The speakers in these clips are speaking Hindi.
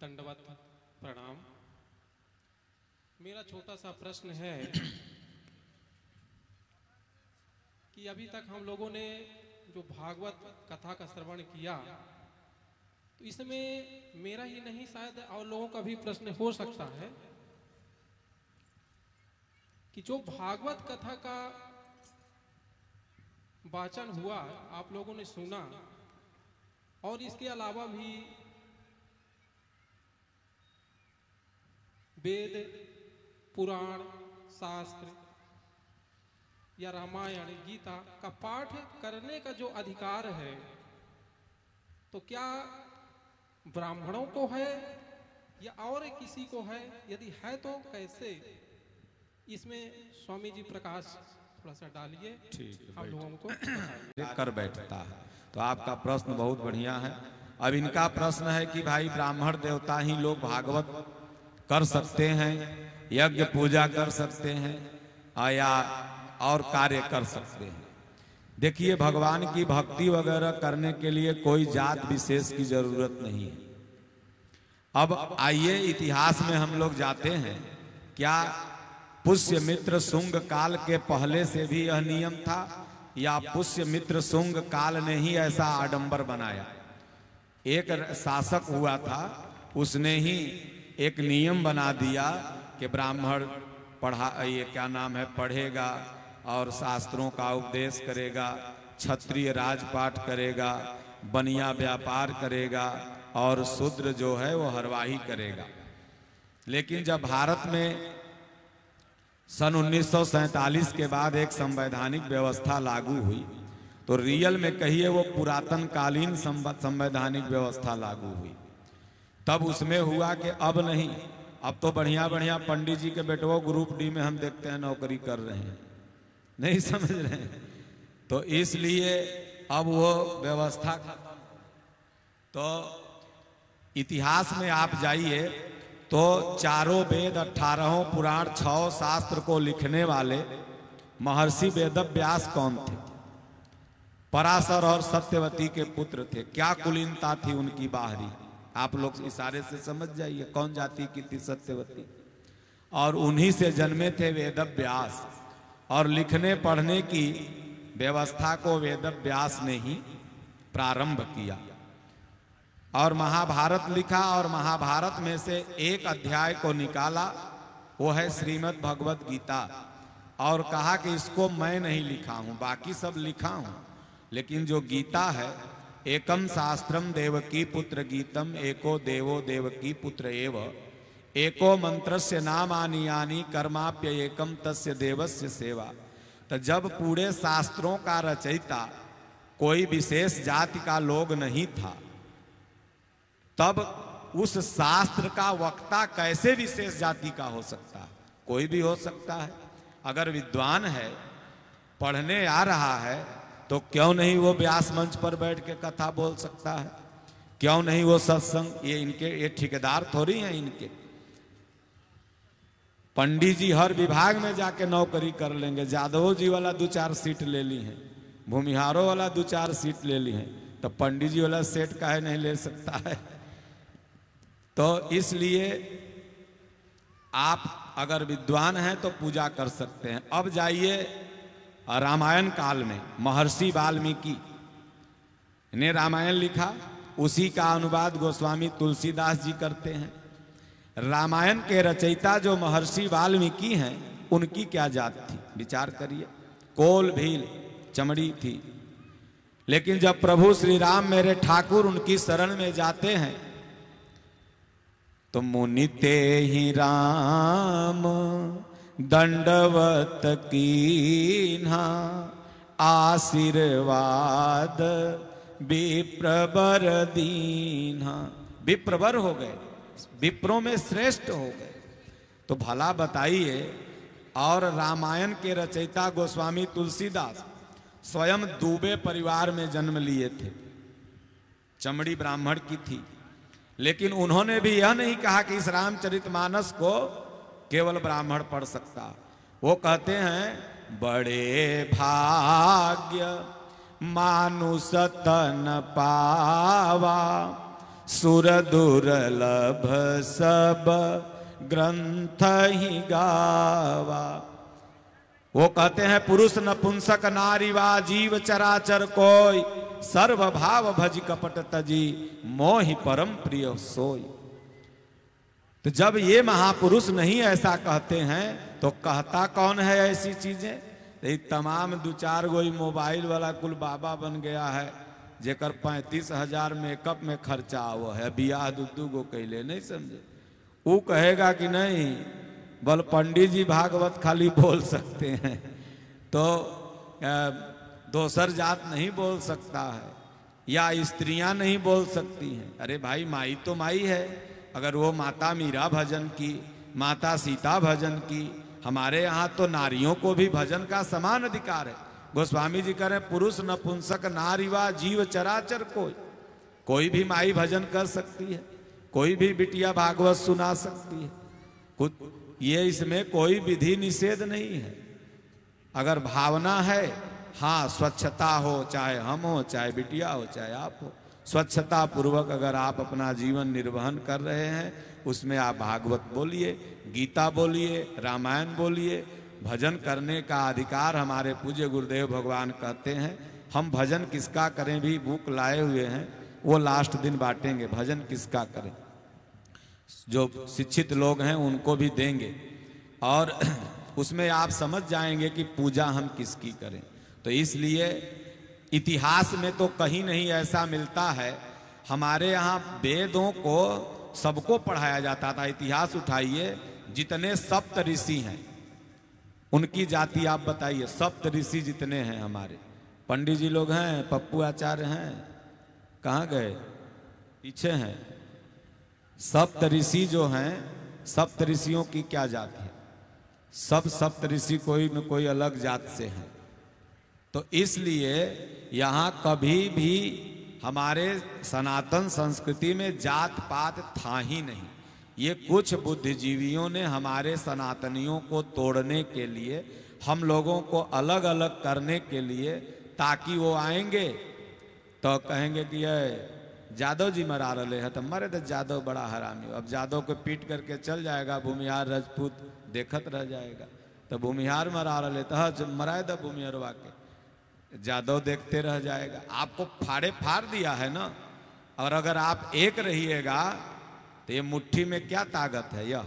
दंडवत प्रणाम। मेरा छोटा सा प्रश्न है कि अभी तक हम लोगों ने जो भागवत कथा का श्रवण किया, तो इसमें मेरा ही नहीं शायद और लोगों का भी प्रश्न हो सकता है कि जो भागवत कथा का वाचन हुआ, आप लोगों ने सुना, और इसके अलावा भी वेद, पुराण, शास्त्र या रामायण, गीता का पाठ करने का जो अधिकार है, तो क्या ब्राह्मणों को है या और किसी को है? यदि है तो कैसे? इसमें स्वामी जी प्रकाश थोड़ा सा डालिए, हम लोगों को कर बैठता है। तो आपका प्रश्न बहुत बढ़िया है। अब इनका प्रश्न है कि भाई ब्राह्मण देवता ही लोग भागवत कर सकते हैं, यज्ञ पूजा कर सकते हैं या और कार्य कर सकते हैं। देखिए, भगवान की भक्ति वगैरह करने के लिए कोई जात विशेष की जरूरत नहीं है। अब आइए इतिहास में हम लोग जाते हैं। क्या पुष्य मित्र शुंग काल के पहले से भी यह नियम था या पुष्य मित्र शुंग काल ने ही ऐसा आडंबर बनाया? एक शासक हुआ था, उसने ही एक नियम बना दिया कि ब्राह्मण ये क्या नाम है, पढ़ेगा और शास्त्रों का उपदेश करेगा, क्षत्रिय राजपाट करेगा, बनिया व्यापार करेगा और शूद्र जो है वो हरवाही करेगा। लेकिन जब भारत में सन 1947 के बाद एक संवैधानिक व्यवस्था लागू हुई, तो रियल में कहिए वो पुरातन कालीन संवैधानिक व्यवस्था लागू हुई। तब उसमें हुआ कि अब नहीं, अब तो बढ़िया बढ़िया पंडित जी के बेटों ग्रुप डी में हम देखते हैं नौकरी कर रहे हैं, नहीं समझ रहे हैं। तो इसलिए अब वो व्यवस्था, तो इतिहास में आप जाइए तो चारों वेद, 18 पुराण, 6 शास्त्र को लिखने वाले महर्षि वेदव्यास कौन थे? पराशर और सत्यवती के पुत्र थे। क्या कुलीनता थी उनकी बाहरी, आप लोग इशारे से समझ जाइए कौन जाति की थी सत्यवती। और उन्हीं से जन्मे थे वेदव्यास, और लिखने पढ़ने की व्यवस्था को वेदव्यास ने ही प्रारंभ किया और महाभारत लिखा। और महाभारत में से एक अध्याय को निकाला, वो है श्रीमद् भगवत गीता, और कहा कि इसको मैं नहीं लिखा हूं, बाकी सब लिखा हूं, लेकिन जो गीता है, एकम शास्त्रम देवकी पुत्र गीतम, एको देवो देवकी पुत्र एव, एको मंत्रस्य नामानि यानि कर्माप्य एकम तस्य देवस्य सेवा। तो जब पूरे शास्त्रों का रचयिता कोई विशेष जाति का लोग नहीं था, तब उस शास्त्र का वक्ता कैसे विशेष जाति का हो सकता है? कोई भी हो सकता है। अगर विद्वान है, पढ़ने आ रहा है, तो क्यों नहीं वो व्यास मंच पर बैठ के कथा बोल सकता है? क्यों नहीं वो सत्संग? ये ठेकेदार थोड़ी हैं इनके। पंडित जी हर विभाग में जाके नौकरी कर लेंगे। जादवों जी वाला 2-4 सीट ले ली हैं, भूमिहारों वाला 2-4 सीट ले ली हैं, तो पंडित जी वाला सेट काहे नहीं ले सकता है? तो इसलिए आप अगर विद्वान हैं तो पूजा कर सकते हैं। अब जाइए रामायण काल में, महर्षि वाल्मीकि ने रामायण लिखा, उसी का अनुवाद गोस्वामी तुलसीदास जी करते हैं। रामायण के रचयिता जो महर्षि वाल्मीकि हैं, उनकी क्या जात थी? विचार करिए। कोल भील चमड़ी थी। लेकिन जब प्रभु श्री राम मेरे ठाकुर उनकी शरण में जाते हैं, तो मुनिते ही राम दंडवत कीन्हा, आशीर्वाद विप्रवर दीन्हा। विप्रवर हो गए, विप्रों में श्रेष्ठ हो गए। तो भला बताइए, और रामायण के रचयिता गोस्वामी तुलसीदास स्वयं दूबे परिवार में जन्म लिए थे, चमड़ी ब्राह्मण की थी, लेकिन उन्होंने भी यह नहीं कहा कि इस रामचरितमानस को केवल ब्राह्मण पढ़ सकता। वो कहते हैं, बड़े भाग्य मानुष तन पावा, सुर दुर्लभ सब ग्रंथ ही गावा। वो कहते हैं पुरुष नपुंसक नारी वा जीव चराचर कोई, सर्व भाव भज कपट तजी मोहि परम प्रिय सोई। तो जब ये महापुरुष नहीं ऐसा कहते हैं तो कहता कौन है ऐसी चीजें? तो तमाम 2-4 गोई मोबाइल वाला कुल बाबा बन गया है, जेकर 35,000 मेकअप में खर्चा हुआ है, बियाह 2 गो कैले, नहीं समझे? वो कहेगा कि नहीं बल पंडित जी भागवत खाली बोल सकते हैं, तो दोसर जात नहीं बोल सकता है, या स्त्रियां नहीं बोल सकती हैं। अरे भाई माई तो माई है। अगर वो माता मीरा भजन की, माता सीता भजन की, हमारे यहाँ तो नारियों को भी भजन का समान अधिकार है। गोस्वामी जी कह रहे पुरुष नपुंसक नारी वा जीव चराचर कोई भी माई भजन कर सकती है, कोई भी बिटिया भागवत सुना सकती है। कुछ ये इसमें कोई विधि निषेध नहीं है। अगर भावना है, हाँ स्वच्छता हो, चाहे हम हो, चाहे बिटिया हो, चाहे आप हो, स्वच्छता पूर्वक अगर आप अपना जीवन निर्वहन कर रहे हैं, उसमें आप भागवत बोलिए, गीता बोलिए, रामायण बोलिए। भजन करने का अधिकार हमारे पूज्य गुरुदेव भगवान कहते हैं। हम भजन किसका करें भी बुक लाए हुए हैं, वो लास्ट दिन बांटेंगे। भजन किसका करें, जो शिक्षित लोग हैं उनको भी देंगे, और उसमें आप समझ जाएंगे कि पूजा हम किसकी करें। तो इसलिए इतिहास में तो कहीं नहीं ऐसा मिलता है। हमारे यहाँ वेदों को सबको पढ़ाया जाता था। इतिहास उठाइए, जितने सप्त ऋषि हैं उनकी जाति आप बताइए। सप्त ऋषि जितने हैं हमारे, पंडित जी लोग हैं, पप्पू आचार्य हैं, कहाँ गए? पीछे हैं। सप्त ऋषि जो हैं, सप्त ऋषियों की क्या जाति है? सब सप्त ऋषि कोई न कोई अलग जात से हैं। तो इसलिए यहाँ कभी भी हमारे सनातन संस्कृति में जात पात था ही नहीं। ये कुछ बुद्धिजीवियों ने हमारे सनातनियों को तोड़ने के लिए, हम लोगों को अलग अलग करने के लिए, ताकि वो आएंगे तो कहेंगे कि ये जादव जी मरा रहे हैं, तो मरे तो जादव बड़ा हरामी। अब जादव को पीट करके चल जाएगा, भूमिहार राजपूत देखत रह जाएगा। तो भूमिहार मरा रहे तो मराए तो भूमिहारवा के, जादव देखते रह जाएगा। आपको फाड़े फाड़ दिया है ना। और अगर आप एक रहिएगा तो ये मुट्ठी में क्या ताकत है? यह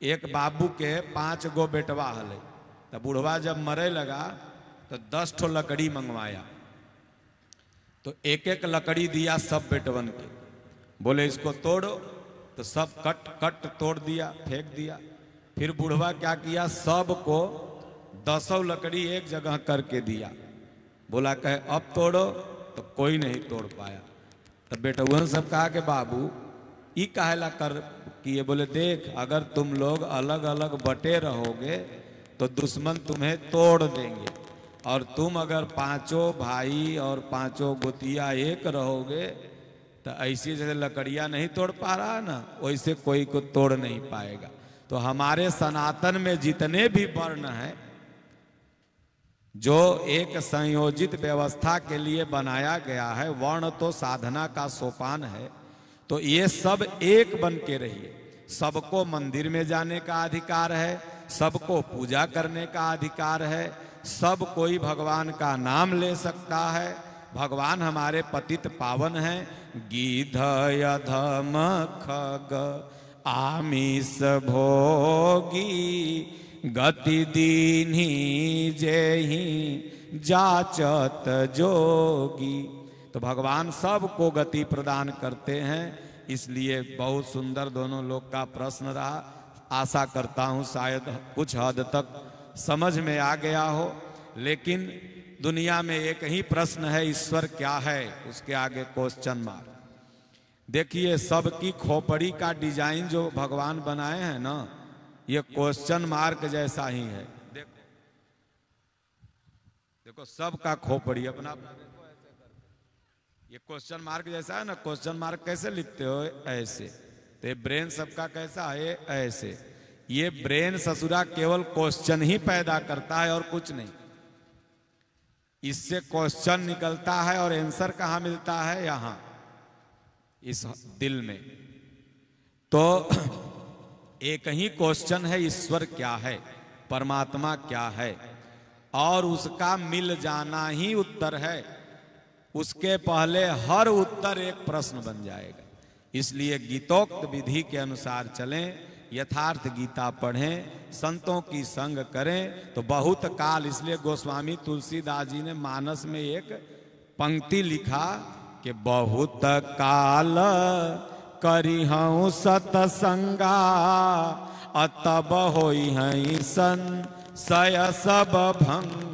एक बाबू के 5 गो बेटवा हले, तो बूढ़वा जब मरे लगा तो 10 ठो लकड़ी मंगवाया, तो एक एक लकड़ी दिया सब बेटवन के, बोले इसको तोड़ो, तो सब कट कट तोड़ दिया, फेंक दिया। फिर बूढ़वा क्या किया, सबको 10 लकड़ी एक जगह करके दिया, बोला कहे अब तोड़ो, तो कोई नहीं तोड़ पाया। तो बेटवन सब कहा कि बाबू ई काहेला कर किए? बोले देख, अगर तुम लोग अलग अलग बटे रहोगे तो दुश्मन तुम्हें तोड़ देंगे, और तुम अगर 5 भाई और 5 गोतिया एक रहोगे तो ऐसी जैसे लकड़ियां नहीं तोड़ पा रहा ना, वैसे कोई को तोड़ नहीं पाएगा। तो हमारे सनातन में जितने भी वर्ण हैं, जो एक संयोजित व्यवस्था के लिए बनाया गया है, वर्ण तो साधना का सोपान है, तो ये सब एक बन के रहिए। सबको मंदिर में जाने का अधिकार है, सबको पूजा करने का अधिकार है, सब कोई भगवान का नाम ले सकता है। भगवान हमारे पतित पावन हैं। गीध अधम खग आमिष भोगी, गति दीन्ही जेहि जाचत जोगी। तो भगवान सबको गति प्रदान करते हैं। इसलिए बहुत सुंदर दोनों लोग का प्रश्न रहा। आशा करता हूं शायद कुछ हद तक समझ में आ गया हो। लेकिन दुनिया में एक ही प्रश्न है, ईश्वर क्या है, उसके आगे क्वेश्चन मार्क। देखिए सबकी खोपड़ी का डिजाइन जो भगवान बनाए हैं ना, ये क्वेश्चन मार्क जैसा ही है। देखो देखो सबका खोपड़ी अपना अपना देखो ऐसे करके, ये क्वेश्चन मार्क जैसा है ना। क्वेश्चन मार्क कैसे लिखते हो? ऐसे। तो ये ब्रेन सबका कैसा है? ऐसे। ये ब्रेन ससुरा केवल क्वेश्चन ही पैदा करता है और कुछ नहीं। इससे क्वेश्चन निकलता है और आंसर कहाँ मिलता है? यहाँ। इस दिल में। तो एक ही क्वेश्चन है, ईश्वर क्या है, परमात्मा क्या है, और उसका मिल जाना ही उत्तर है। उसके पहले हर उत्तर एक प्रश्न बन जाएगा। इसलिए गीतोक्त विधि के अनुसार चलें, यथार्थ गीता पढ़ें, संतों की संग करें तो बहुत काल। इसलिए गोस्वामी तुलसीदास जी ने मानस में एक पंक्ति लिखा कि बहुत काल करिहउँ सतसंगा, अतब होई हैं संशय सब भंग।